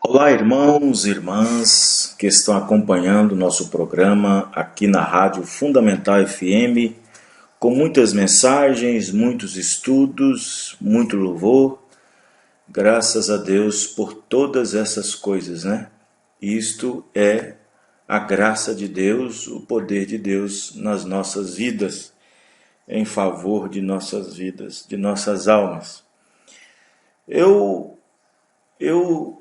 Olá, irmãos e irmãs que estão acompanhando o nosso programa aqui na Rádio Fundamental FM, com muitas mensagens, muitos estudos, muito louvor. Graças a Deus por todas essas coisas, né? Isto é a graça de Deus, o poder de Deus nas nossas vidas, em favor de nossas vidas, de nossas almas. Eu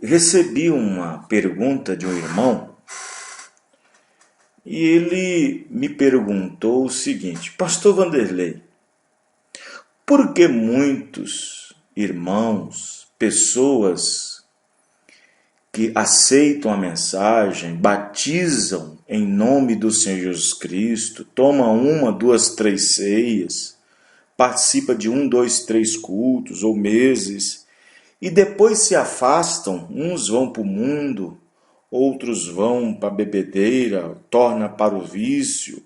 recebi uma pergunta de um irmão e ele me perguntou o seguinte: Pastor Vanderlei, por que muitos irmãos, pessoas que aceitam a mensagem, batizam em nome do Senhor Jesus Cristo, tomam uma, duas, três ceias, participa de um, dois, três cultos ou meses e depois se afastam, uns vão para o mundo, outros vão para a bebedeira, torna para o vício,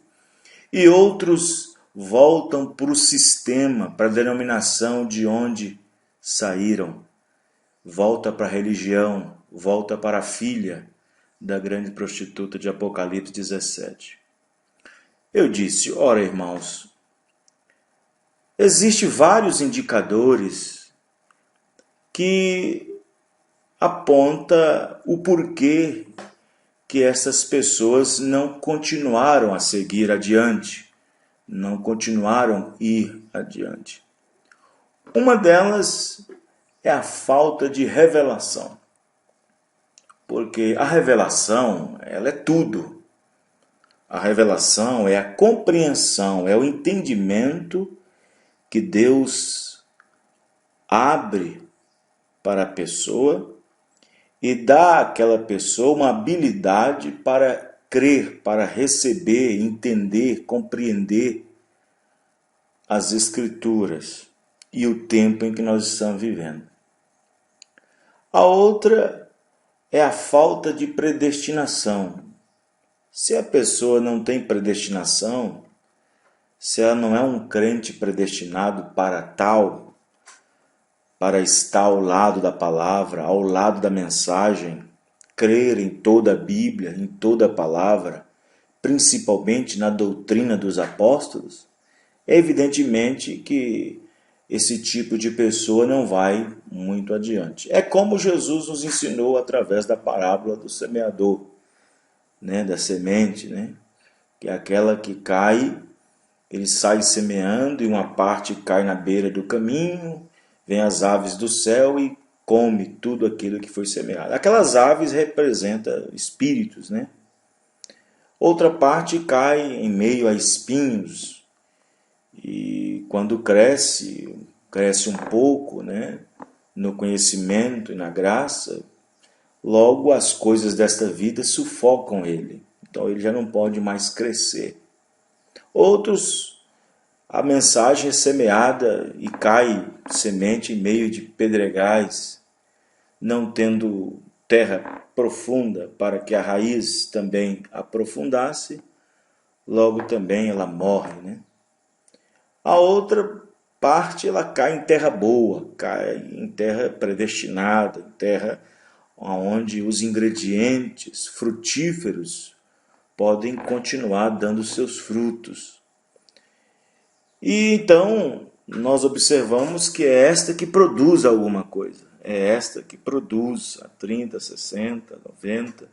e outros voltam para o sistema, para a denominação de onde saíram, volta para a religião, volta para a filha da grande prostituta de Apocalipse 17. Eu disse, ora irmãos, existem vários indicadores que aponta o porquê que essas pessoas não continuaram a seguir adiante, não continuaram a ir adiante. Uma delas é a falta de revelação, porque a revelação, ela é tudo. A revelação é a compreensão, é o entendimento que Deus abre para a pessoa e dá àquela pessoa uma habilidade para crer, para receber, entender, compreender as Escrituras e o tempo em que nós estamos vivendo. A outra é a falta de predestinação. Se a pessoa não tem predestinação, se ela não é um crente predestinado para tal, para estar ao lado da palavra, ao lado da mensagem, crer em toda a Bíblia, em toda a palavra, principalmente na doutrina dos apóstolos, é evidentemente que esse tipo de pessoa não vai muito adiante. É como Jesus nos ensinou através da parábola do semeador, né, da semente, né, que é aquela que cai, ele sai semeando e uma parte cai na beira do caminho, vem as aves do céu e come tudo aquilo que foi semeado. Aquelas aves representam espíritos, né? Outra parte cai em meio a espinhos e quando cresce um pouco, né? No conhecimento e na graça, logo as coisas desta vida sufocam ele. Então ele já não pode mais crescer. Outros, a mensagem é semeada e cai semente em meio de pedregais, não tendo terra profunda para que a raiz também aprofundasse, logo também ela morre, né? A outra parte ela cai em terra boa, cai em terra predestinada, em terra onde os ingredientes frutíferos podem continuar dando seus frutos. E então nós observamos que é esta que produz alguma coisa. É esta que produz a 30, 60, 90.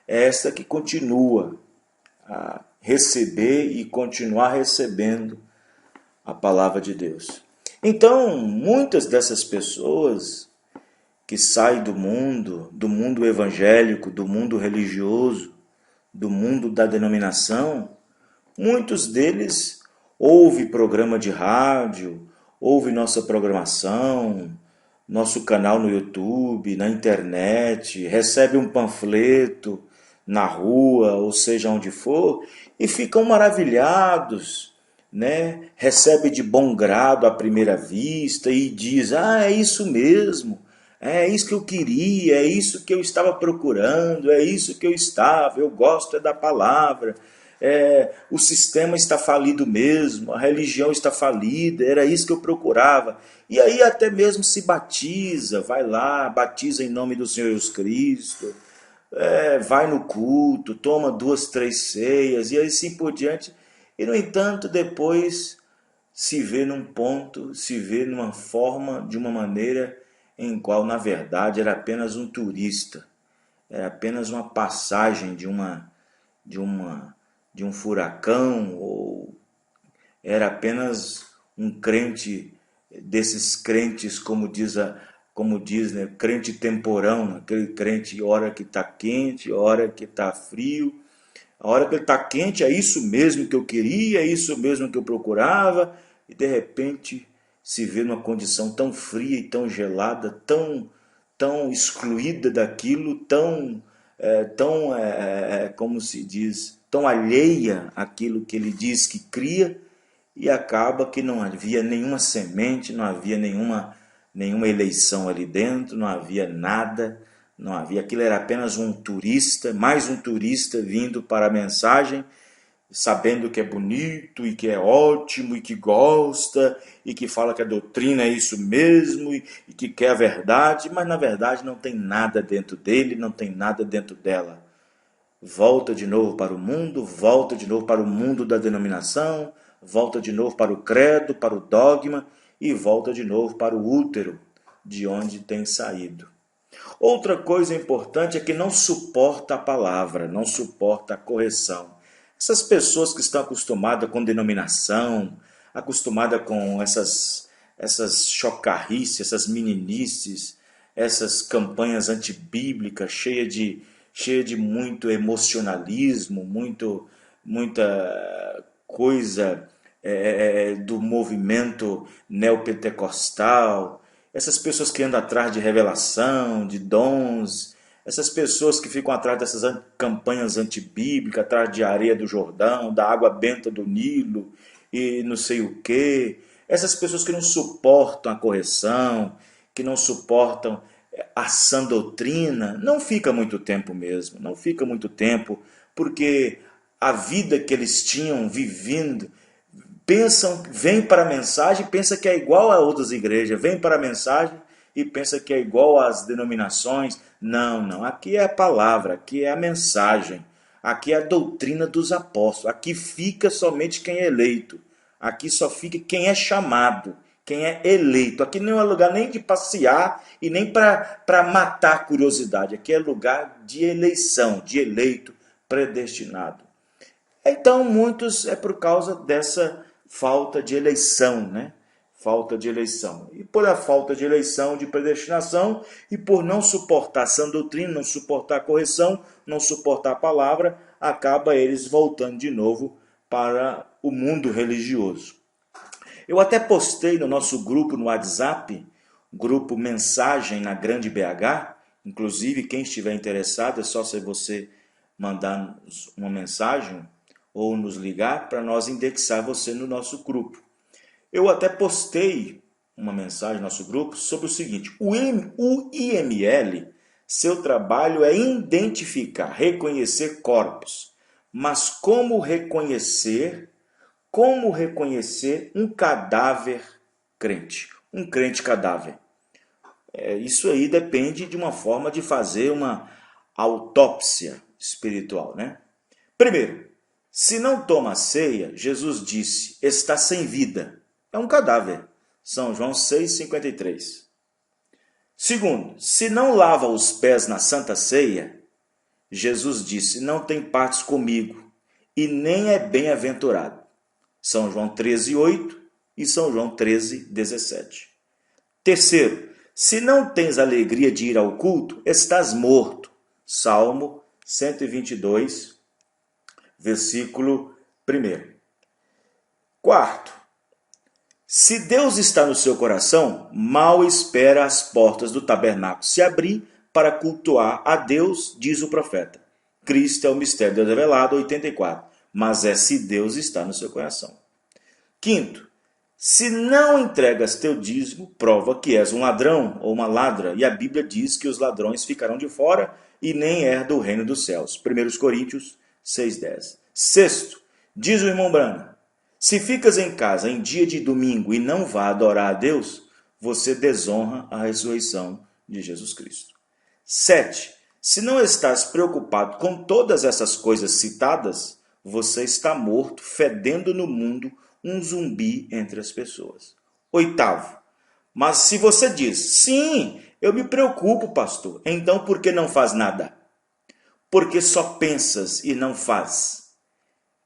É esta que continua a receber e continuar recebendo a palavra de Deus. Então, muitas dessas pessoas que saem do mundo evangélico, do mundo religioso, do mundo da denominação, muitos deles ouvem programa de rádio, ouvem nossa programação, nosso canal no YouTube, na internet, recebem um panfleto na rua, ou seja, onde for, e ficam maravilhados, né? Recebe de bom grado à primeira vista e diz, é isso mesmo, é isso que eu queria, é isso que eu estava procurando, é isso que eu gosto da palavra. o sistema está falido mesmo, a religião está falida, era isso que eu procurava. E aí até mesmo se batiza, vai lá, batiza em nome do Senhor Jesus Cristo, vai no culto, toma 2, 3 ceias e assim por diante. E no entanto depois se vê num ponto, se vê numa forma, de uma maneira em qual na verdade era apenas um turista, era apenas uma passagem de um furacão, ou era apenas um crente desses crentes, como diz, né, crente temporão, aquele crente hora que está quente, hora que está frio. A hora que ele está quente é isso mesmo que eu queria, é isso mesmo que eu procurava, e de repente se vê numa condição tão fria e tão gelada, tão excluída daquilo, como se diz, tão alheia àquilo que ele diz que cria, e acaba que não havia nenhuma semente, não havia nenhuma eleição ali dentro, não havia nada, não havia, aquilo era apenas um turista, mais um turista vindo para a mensagem, sabendo que é bonito e que é ótimo e que gosta e que fala que a doutrina é isso mesmo e que quer a verdade, mas na verdade não tem nada dentro dele, não tem nada dentro dela. Volta de novo para o mundo, volta de novo para o mundo da denominação, volta de novo para o credo, para o dogma e volta de novo para o útero, de onde tem saído. Outra coisa importante é que não suporta a palavra, não suporta a correção. Essas pessoas que estão acostumadas com denominação, acostumadas com essas chocarrices, essas meninices, essas campanhas antibíblicas, cheias de muito emocionalismo, muita coisa do movimento neopentecostal, essas pessoas que andam atrás de revelação, de dons, essas pessoas que ficam atrás dessas campanhas antibíblicas, atrás de areia do Jordão, da água benta do Nilo e não sei o quê. Essas pessoas que não suportam a correção, que não suportam a sã doutrina, não fica muito tempo mesmo, não fica muito tempo, porque a vida que eles tinham vivendo, vem para a mensagem e pensa que é igual a outras igrejas, vem para a mensagem e pensa que é igual às denominações. Não, aqui é a palavra, aqui é a mensagem, aqui é a doutrina dos apóstolos, aqui fica somente quem é eleito, aqui só fica quem é chamado, quem é eleito. Aqui não é lugar nem de passear e nem para matar a curiosidade, aqui é lugar de eleição, de eleito predestinado. Então muitos é por causa dessa falta de eleição, né? Falta de eleição. E por a falta de eleição, de predestinação, e por não suportar a sã doutrina, não suportar a correção, não suportar a palavra, acaba eles voltando de novo para o mundo religioso. Eu até postei no nosso grupo no WhatsApp, grupo Mensagem na Grande BH, inclusive quem estiver interessado é só se você mandar uma mensagem ou nos ligar para nós indexar você no nosso grupo. Eu até postei uma mensagem no nosso grupo sobre o seguinte: o IML, seu trabalho é identificar, reconhecer corpos, mas como reconhecer um cadáver crente, um crente cadáver? Isso aí depende de uma forma de fazer uma autópsia espiritual, né? Primeiro, se não toma ceia, Jesus disse, está sem vida. É um cadáver. São João 6,53. Segundo, se não lava os pés na Santa Ceia, Jesus disse, não tem partes comigo e nem é bem-aventurado. São João 13,8 e São João 13,17. Terceiro, se não tens alegria de ir ao culto, estás morto. Salmo 122, versículo 1. Quarto, se Deus está no seu coração, mal espera as portas do tabernáculo se abrir para cultuar a Deus, diz o profeta. Cristo é o mistério de Deus revelado, 84. Mas é se Deus está no seu coração. Quinto, se não entregas teu dízimo, prova que és um ladrão ou uma ladra. E a Bíblia diz que os ladrões ficarão de fora e nem herdam o reino dos céus. 1 Coríntios 6,10. Sexto, diz o irmão Brana, se ficas em casa em dia de domingo e não vá adorar a Deus, você desonra a ressurreição de Jesus Cristo. 7. Se não estás preocupado com todas essas coisas citadas, você está morto, fedendo no mundo um zumbi entre as pessoas. 8. Mas se você diz, sim, eu me preocupo, pastor, então por que não faz nada? Porque só pensas e não faz.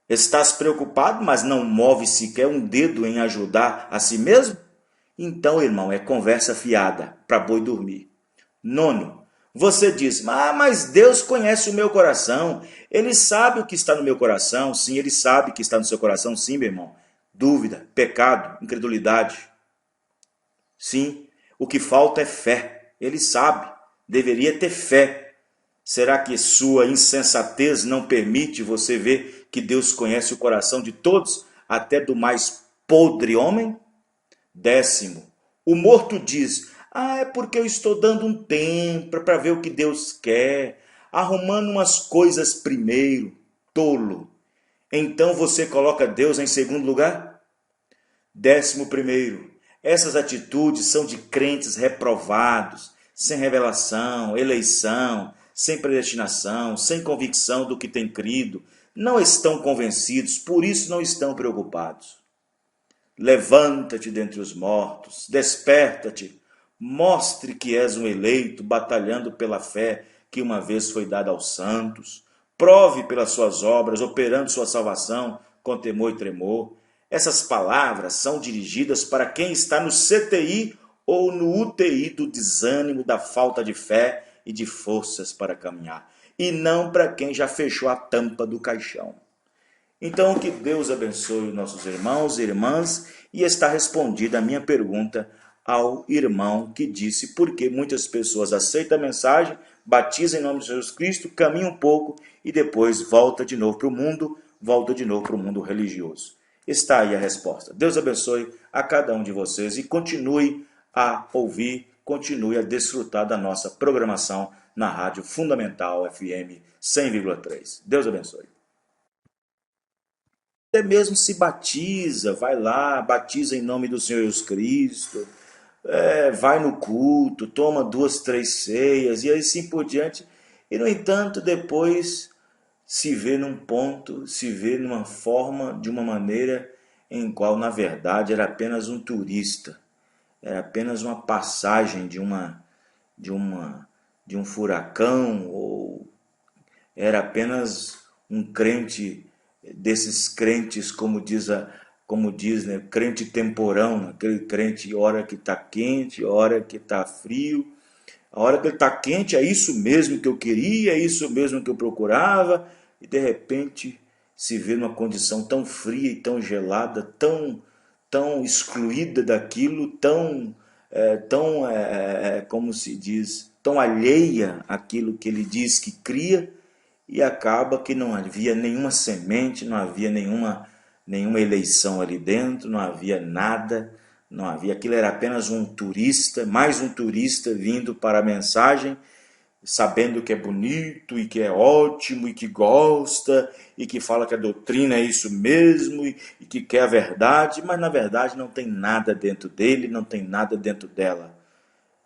Estás preocupado, mas não move sequer um dedo em ajudar a si mesmo? Então, irmão, é conversa fiada para boi dormir. 9. Você diz, mas Deus conhece o meu coração. Ele sabe o que está no meu coração. Sim, Ele sabe o que está no seu coração. Sim, meu irmão. Dúvida, pecado, incredulidade. Sim, o que falta é fé. Ele sabe. Deveria ter fé. Será que sua insensatez não permite você ver que Deus conhece o coração de todos, até do mais podre homem? 10. O morto diz, é porque eu estou dando um tempo para ver o que Deus quer, arrumando umas coisas primeiro, tolo. Então você coloca Deus em segundo lugar? 11. Essas atitudes são de crentes reprovados, sem revelação, eleição, sem predestinação, sem convicção do que tem crido. Não estão convencidos, por isso não estão preocupados. Levanta-te dentre os mortos, desperta-te, mostre que és um eleito, batalhando pela fé que uma vez foi dada aos santos. Prove pelas suas obras, operando sua salvação com temor e tremor. Essas palavras são dirigidas para quem está no CTI ou no UTI do desânimo, da falta de fé e de forças para caminhar, e não para quem já fechou a tampa do caixão. Então, que Deus abençoe nossos irmãos e irmãs, e está respondida a minha pergunta ao irmão que disse por que muitas pessoas aceitam a mensagem, batizam em nome de Jesus Cristo, caminham um pouco e depois volta de novo para o mundo religioso. Está aí a resposta. Deus abençoe a cada um de vocês e continue a ouvir, continue a desfrutar da nossa programação na Rádio Fundamental FM 100,3. Deus abençoe. Até mesmo se batiza, vai lá, batiza em nome do Senhor Jesus Cristo, vai no culto, toma 2, 3 ceias e assim por diante. E, no entanto, depois se vê num ponto, se vê numa forma, de uma maneira em qual, na verdade, era apenas um turista, era apenas uma passagem de um furacão, ou era apenas um crente desses crentes, como diz, né, crente temporão, aquele crente, hora que está quente, hora que está frio. A hora que ele está quente, é isso mesmo que eu queria, é isso mesmo que eu procurava, e de repente se vê numa condição tão fria e tão gelada, tão excluída daquilo, como se diz, tão alheia àquilo que ele diz que cria, e acaba que não havia nenhuma semente, não havia nenhuma eleição ali dentro, não havia nada, não havia, aquilo era apenas um turista, mais um turista vindo para a mensagem, sabendo que é bonito e que é ótimo e que gosta e que fala que a doutrina é isso mesmo e que quer a verdade, mas na verdade não tem nada dentro dele, não tem nada dentro dela.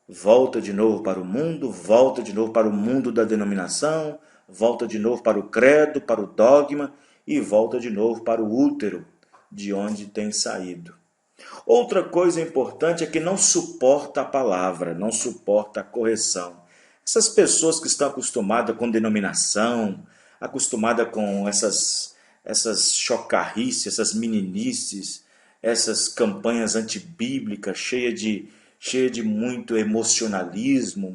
Volta de novo para o mundo, volta de novo para o mundo da denominação, volta de novo para o credo, para o dogma e volta de novo para o útero, de onde tem saído. Outra coisa importante é que não suporta a palavra, não suporta a correção. Essas pessoas que estão acostumadas com denominação, acostumadas com essas chocarrices, essas meninices, essas campanhas antibíblicas, cheias de muito emocionalismo,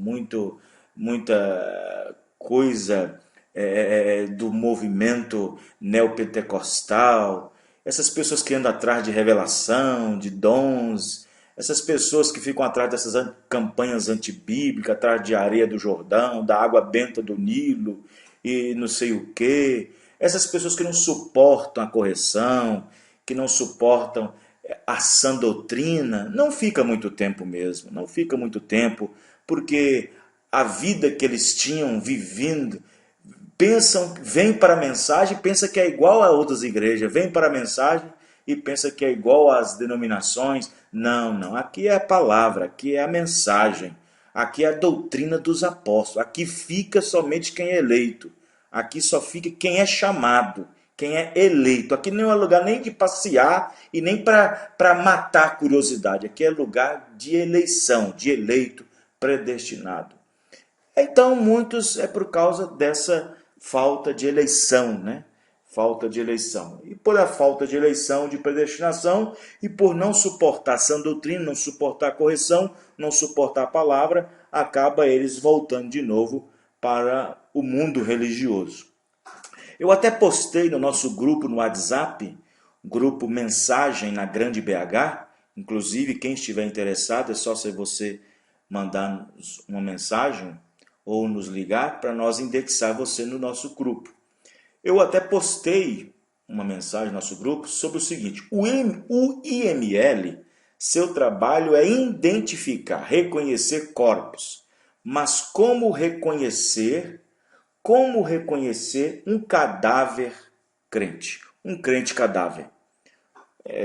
muita coisa do movimento neopentecostal, essas pessoas que andam atrás de revelação, de dons, essas pessoas que ficam atrás dessas campanhas antibíblicas, atrás de areia do Jordão, da água benta do Nilo e não sei o quê, essas pessoas que não suportam a correção, que não suportam a sã doutrina, não fica muito tempo mesmo, não fica muito tempo, porque a vida que eles tinham pensam, vem para a mensagem e pensa que é igual a outras igrejas, vem para a mensagem e pensa que é igual às denominações. Não, não, aqui é a palavra, aqui é a mensagem, aqui é a doutrina dos apóstolos, aqui fica somente quem é eleito, aqui só fica quem é chamado, quem é eleito. Aqui não é lugar nem de passear e nem para matar a curiosidade, aqui é lugar de eleição, de eleito predestinado. Então, muitos é por causa dessa falta de eleição, né? Falta de eleição. E por a falta de eleição, de predestinação, e por não suportar sã doutrina, não suportar a correção, não suportar a palavra, acaba eles voltando de novo para o mundo religioso. Eu até postei no nosso grupo no WhatsApp, grupo Mensagem na Grande BH, inclusive quem estiver interessado é só se você mandar uma mensagem ou nos ligar para nós indexar você no nosso grupo. Eu até postei uma mensagem no nosso grupo sobre o seguinte: o IML, seu trabalho é identificar, reconhecer corpos, mas como reconhecer um cadáver crente, um crente cadáver?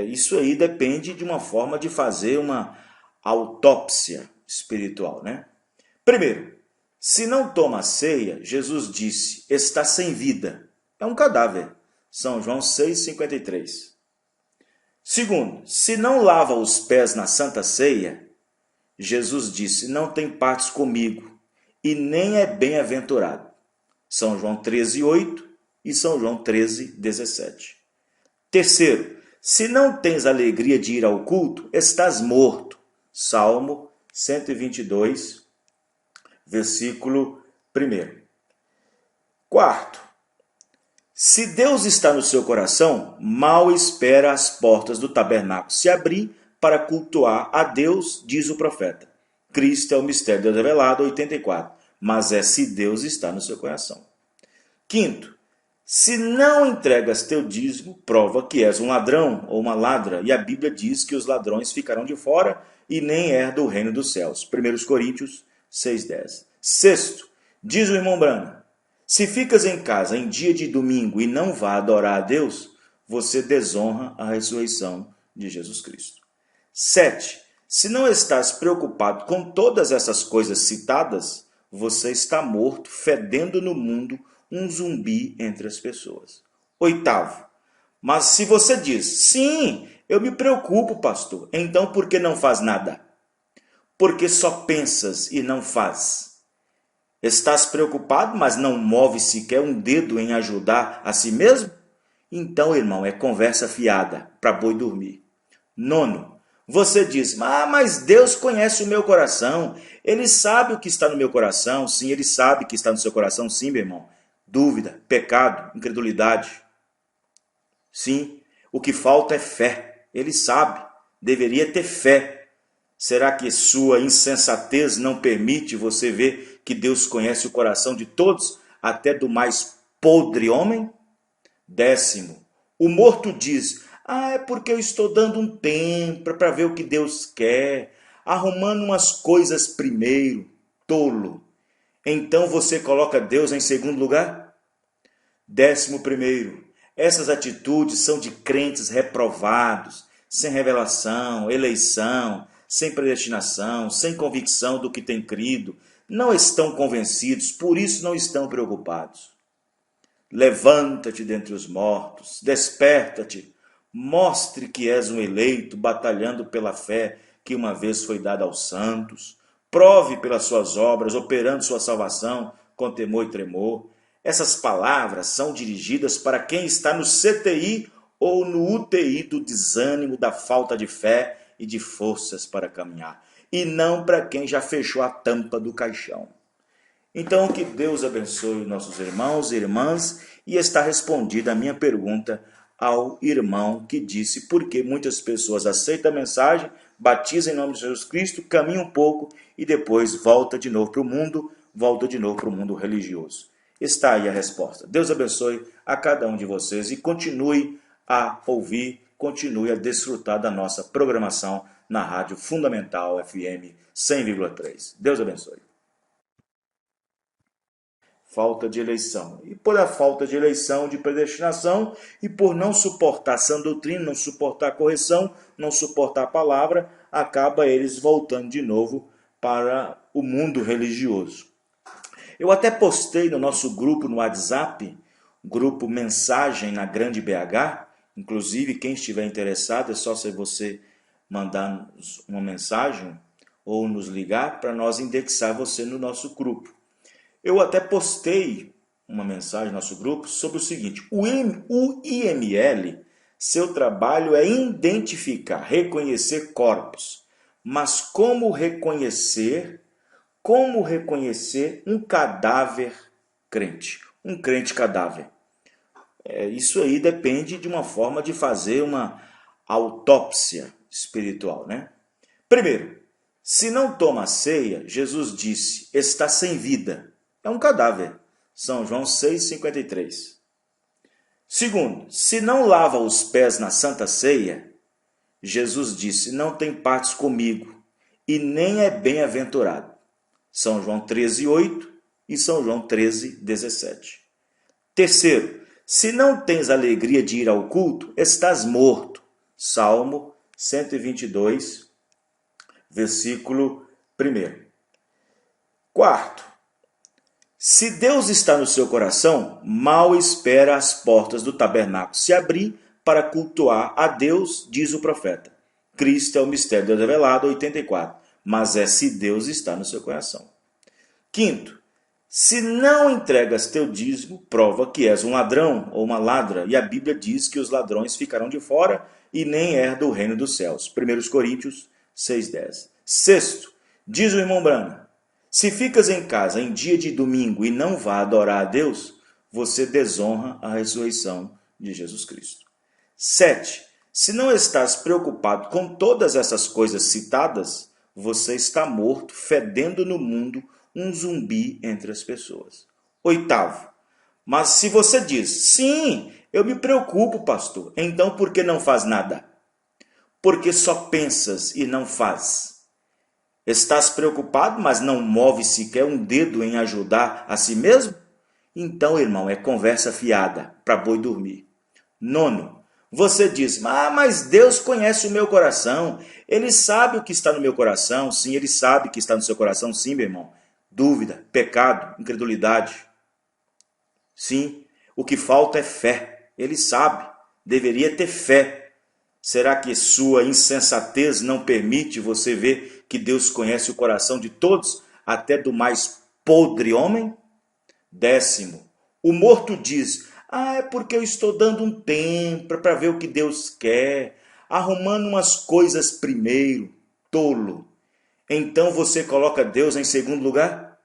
Isso aí depende de uma forma de fazer uma autópsia espiritual, né? Primeiro, se não toma ceia, Jesus disse, está sem vida. É um cadáver. São João 6,53. Segundo, se não lava os pés na Santa Ceia, Jesus disse, não tem partes comigo e nem é bem-aventurado. São João 13,8 e São João 13,17. Terceiro, se não tens alegria de ir ao culto, estás morto. Salmo 122, versículo 1. Quarto, se Deus está no seu coração, mal espera as portas do tabernáculo se abrir para cultuar a Deus, diz o profeta. Cristo é o mistério de Deus revelado, 84. Mas é se Deus está no seu coração. Quinto, se não entregas teu dízimo, prova que és um ladrão ou uma ladra, e a Bíblia diz que os ladrões ficarão de fora e nem herdam o reino dos céus. 1 Coríntios 6,10. Sexto, diz o irmão Branham, se ficas em casa em dia de domingo e não vá adorar a Deus, você desonra a ressurreição de Jesus Cristo. 7. Se não estás preocupado com todas essas coisas citadas, você está morto, fedendo no mundo, um zumbi entre as pessoas. 8. Mas se você diz, sim, eu me preocupo, pastor, então por que não faz nada? Porque só pensas e não faz. Estás preocupado, mas não move sequer um dedo em ajudar a si mesmo? Então, irmão, é conversa fiada para boi dormir. 9. Você diz, mas Deus conhece o meu coração. Ele sabe o que está no meu coração. Sim, Ele sabe o que está no seu coração. Sim, meu irmão. Dúvida, pecado, incredulidade. Sim, o que falta é fé. Ele sabe. Deveria ter fé. Será que sua insensatez não permite você ver que Deus conhece o coração de todos, até do mais podre homem? 10. O morto diz, é porque eu estou dando um tempo para ver o que Deus quer, arrumando umas coisas primeiro, tolo. Então você coloca Deus em segundo lugar? 11. Essas atitudes são de crentes reprovados, sem revelação, eleição, sem predestinação, sem convicção do que tem crido, não estão convencidos, por isso não estão preocupados. Levanta-te dentre os mortos, desperta-te, mostre que és um eleito, batalhando pela fé que uma vez foi dada aos santos, prove pelas suas obras, operando sua salvação com temor e tremor. Essas palavras são dirigidas para quem está no CTI ou no UTI do desânimo, da falta de fé e de forças para caminhar, e não para quem já fechou a tampa do caixão. Então, que Deus abençoe nossos irmãos e irmãs, e está respondida a minha pergunta ao irmão que disse por que muitas pessoas aceitam a mensagem, batizam em nome de Jesus Cristo, caminham um pouco e depois volta de novo para o mundo religioso. Está aí a resposta. Deus abençoe a cada um de vocês e continue a ouvir, continue a desfrutar da nossa programação na Rádio Fundamental FM 100,3. Deus abençoe. falta de eleição. E por a falta de eleição, de predestinação, e por não suportar sã doutrina, não suportar correção, não suportar a palavra, acaba eles voltando de novo para o mundo religioso. Eu até postei no nosso grupo no WhatsApp, grupo Mensagem na Grande BH, inclusive quem estiver interessado é só se você mandar uma mensagem ou nos ligar para nós indexar você no nosso grupo. Eu até postei uma mensagem no nosso grupo sobre o seguinte: o IML, seu trabalho é identificar, reconhecer corpos, mas como reconhecer um cadáver crente, um crente cadáver? Isso aí depende de uma forma de fazer uma autópsia espiritual, né? Primeiro, se não toma ceia, Jesus disse, está sem vida. É um cadáver. São João 6,53. Segundo, se não lava os pés na Santa Ceia, Jesus disse, não tem partes comigo e nem é bem-aventurado. São João 13,8 e São João 13,17. Terceiro, se não tens alegria de ir ao culto, estás morto. Salmo 122, versículo 1. Quarto, se Deus está no seu coração, mal espera as portas do tabernáculo se abrir para cultuar a Deus, diz o profeta. Cristo é o mistério de Deus revelado, 84. Mas é se Deus está no seu coração. Quinto, se não entregas teu dízimo, prova que és um ladrão ou uma ladra, e a Bíblia diz que os ladrões ficarão de fora e nem herdam o reino dos céus. 1 Coríntios 6,10. Sexto, diz o irmão Brana, se ficas em casa em dia de domingo e não vá adorar a Deus, você desonra a ressurreição de Jesus Cristo. 7. Se não estás preocupado com todas essas coisas citadas, você está morto, fedendo no mundo um zumbi entre as pessoas. 8. Mas se você diz, sim, eu me preocupo, pastor, então por que não faz nada? Porque só pensas e não faz. Estás preocupado, mas não move sequer um dedo em ajudar a si mesmo? Então, irmão, é conversa fiada para boi dormir. 9. Você diz, mas Deus conhece o meu coração. Ele sabe o que está no meu coração. Sim, Ele sabe o que está no seu coração. Sim, meu irmão. Dúvida, pecado, incredulidade. Sim, o que falta é fé. Ele sabe. Deveria ter fé. Será que sua insensatez não permite você ver que Deus conhece o coração de todos, até do mais podre homem? 10. O morto diz, é porque eu estou dando um tempo para ver o que Deus quer, arrumando umas coisas primeiro, tolo. Então você coloca Deus em segundo lugar?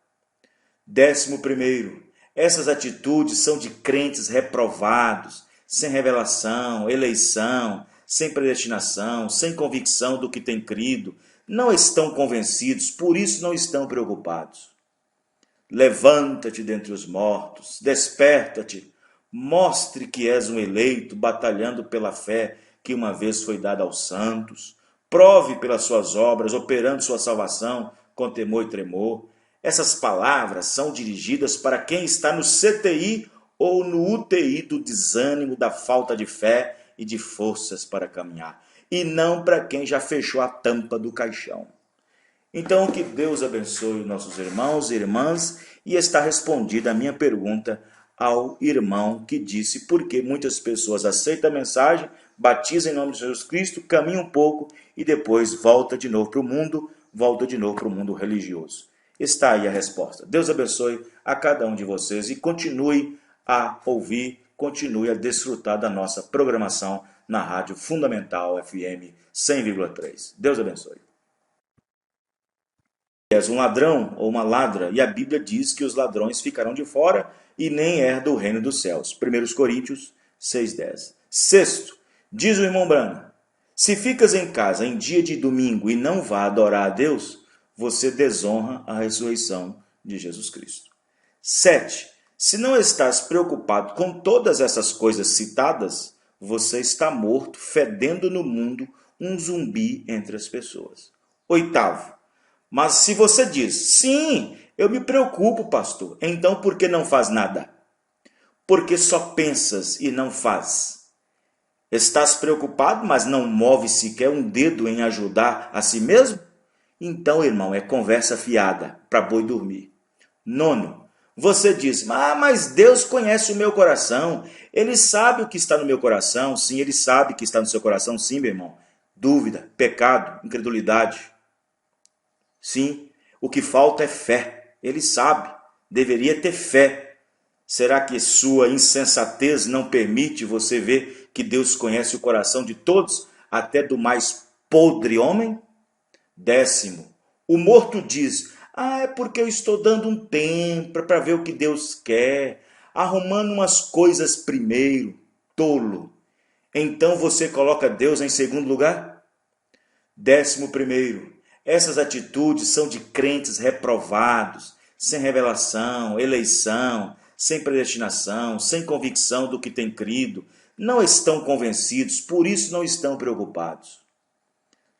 11. Essas atitudes são de crentes reprovados, sem revelação, eleição, sem predestinação, sem convicção do que tem crido, não estão convencidos, por isso não estão preocupados. Levanta-te dentre os mortos, desperta-te, mostre que és um eleito, batalhando pela fé que uma vez foi dada aos santos, prove pelas suas obras, operando sua salvação com temor e tremor. Essas palavras são dirigidas para quem está no CTI ou no UTI do desânimo, da falta de fé e de forças para caminhar, e não para quem já fechou a tampa do caixão. Então, que Deus abençoe nossos irmãos e irmãs, e está respondida a minha pergunta ao irmão que disse por que muitas pessoas aceitam a mensagem, batizam em nome de Jesus Cristo, caminham um pouco e depois volta de novo para o mundo religioso. Está aí a resposta. Deus abençoe a cada um de vocês e continue a ouvir, continue a desfrutar da nossa programação na Rádio Fundamental FM 100,3. Deus abençoe. És um ladrão ou uma ladra, e a Bíblia diz que os ladrões ficarão de fora e nem herdam o reino dos céus. 1 Coríntios 6,10. Sexto, diz o irmão Brana, se ficas em casa em dia de domingo e não vá adorar a Deus, você desonra a ressurreição de Jesus Cristo. 7. Se não estás preocupado com todas essas coisas citadas, você está morto, fedendo no mundo um zumbi entre as pessoas. 8. Mas se você diz, sim, Eu me preocupo, pastor. Então por que não faz nada? Porque só pensas e não faz. Estás preocupado, mas não move sequer um dedo em ajudar a si mesmo? Então, irmão, é conversa fiada para boi dormir. Nono, você diz, mas Deus conhece o meu coração. Ele sabe o que está no meu coração. Sim, ele sabe o que está no seu coração. Sim, meu irmão. Dúvida, pecado, incredulidade. Sim, o que falta é fé. Ele sabe. Deveria ter fé. Será que sua insensatez não permite você ver que Deus conhece o coração de todos, até do mais podre homem? 10º, o morto diz, é porque eu estou dando um tempo para ver o que Deus quer, arrumando umas coisas primeiro, tolo. Então você coloca Deus em segundo lugar? 11º, essas atitudes são de crentes reprovados, sem revelação, eleição, sem predestinação, sem convicção do que tem crido, não estão convencidos, por isso não estão preocupados.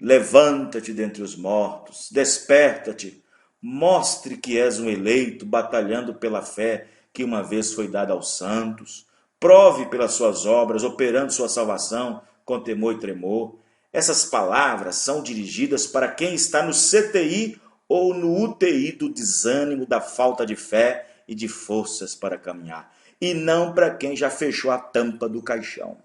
Levanta-te dentre os mortos, desperta-te, mostre que és um eleito, batalhando pela fé que uma vez foi dada aos santos, prove pelas suas obras, operando sua salvação com temor e tremor. Essas palavras são dirigidas para quem está no CTI ou no UTI do desânimo, da falta de fé e de forças para caminhar, e não para quem já fechou a tampa do caixão.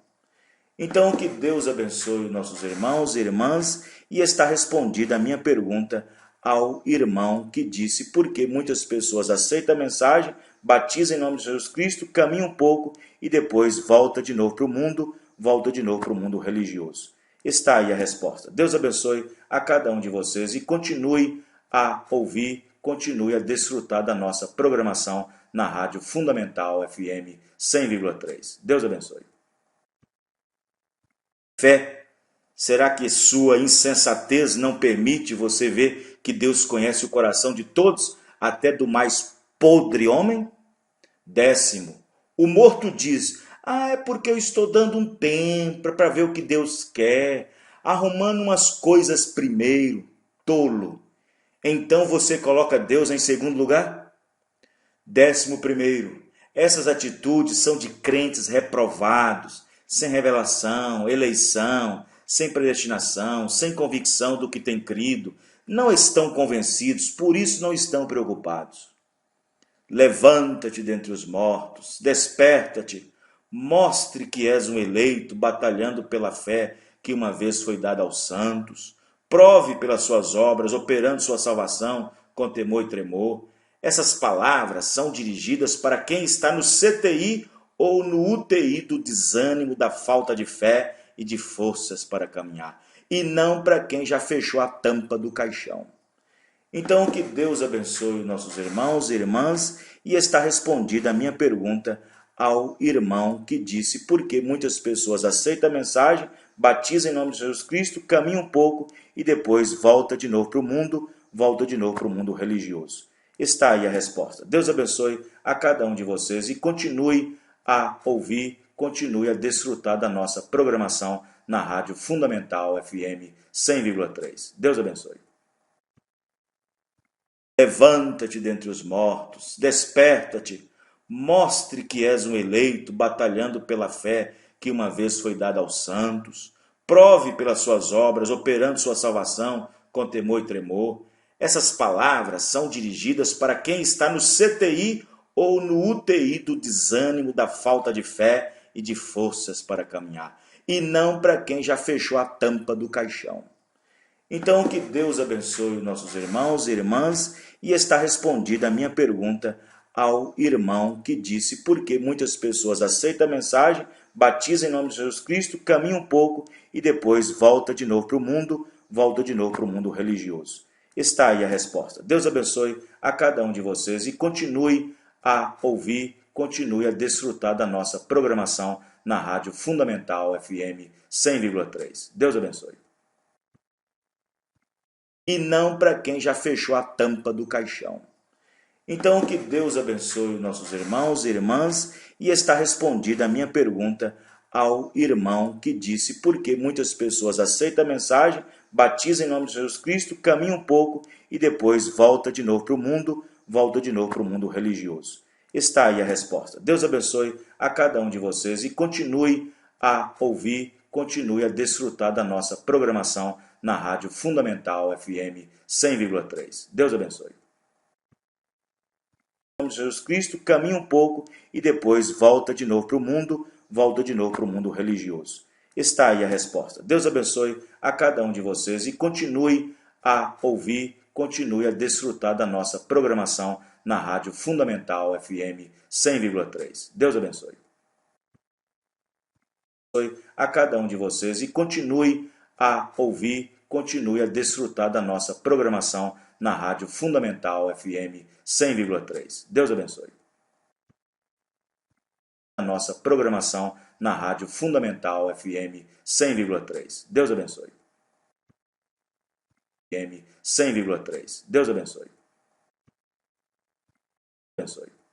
Então, que Deus abençoe nossos irmãos e irmãs, e está respondida a minha pergunta ao irmão que disse por que muitas pessoas aceitam a mensagem, batizam em nome de Jesus Cristo, caminham um pouco e depois volta de novo para o mundo religioso. Está aí a resposta. Deus abençoe a cada um de vocês e continue a ouvir, continue a desfrutar da nossa programação na Rádio Fundamental FM 100,3. Deus abençoe. Fé, será que sua insensatez não permite você ver que Deus conhece o coração de todos, até do mais podre homem? 10º, o morto diz, é porque eu estou dando um tempo para ver o que Deus quer, arrumando umas coisas primeiro, tolo. Então você coloca Deus em segundo lugar? 11º, essas atitudes são de crentes reprovados, sem revelação, eleição, sem predestinação, sem convicção do que tem crido, não estão convencidos, por isso não estão preocupados. Levanta-te dentre os mortos, desperta-te, mostre que és um eleito, batalhando pela fé que uma vez foi dada aos santos, prove pelas suas obras, operando sua salvação com temor e tremor. Essas palavras são dirigidas para quem está no CTI ou no UTI do desânimo, da falta de fé e de forças para caminhar, e não para quem já fechou a tampa do caixão. Então, que Deus abençoe nossos irmãos e irmãs, e está respondida a minha pergunta ao irmão que disse por que muitas pessoas aceitam a mensagem, batizam em nome de Jesus Cristo, caminham um pouco e depois volta de novo para o mundo religioso. Está aí a resposta. Deus abençoe a cada um de vocês e continue a ouvir, continue a desfrutar da nossa programação na Rádio Fundamental FM 100,3. Deus abençoe. Levanta-te dentre os mortos, desperta-te, mostre que és um eleito, batalhando pela fé que uma vez foi dada aos santos, prove pelas suas obras, operando sua salvação com temor e tremor. Essas palavras são dirigidas para quem está no CTI ou no UTI do desânimo, da falta de fé e de forças para caminhar, e não para quem já fechou a tampa do caixão. Então, que Deus abençoe nossos irmãos e irmãs, e está respondida a minha pergunta ao irmão que disse por que muitas pessoas aceitam a mensagem, batizam em nome de Jesus Cristo, caminham um pouco e depois volta de novo para o mundo religioso. Está aí a resposta. Deus abençoe a cada um de vocês e continue a ouvir, continue a desfrutar da nossa programação na Rádio Fundamental FM 100,3. Deus abençoe. E não para quem já fechou a tampa do caixão. Então, que Deus abençoe nossos irmãos e irmãs, e está respondida a minha pergunta ao irmão que disse por que muitas pessoas aceitam a mensagem, batizam em nome de Jesus Cristo, caminham um pouco e depois volta de novo para volta de novo para o mundo religioso? Está aí a resposta. Deus abençoe a cada um de vocês e continue a ouvir, continue a desfrutar da nossa programação na Rádio Fundamental FM 100,3. Deus abençoe. Jesus Cristo, caminha um pouco e depois volta de novo para o mundo, volta de novo para o mundo religioso. Está aí a resposta. Deus abençoe a cada um de vocês e continue a ouvir, continue a desfrutar da nossa programação na Rádio Fundamental FM 100,3. Deus abençoe a cada um de vocês e continue a ouvir, continue a desfrutar da nossa programação na Rádio Fundamental FM 100,3. Deus abençoe. A nossa programação na Rádio Fundamental FM 100,3. Deus abençoe. FM 100,3. Deus abençoe. Abençoe.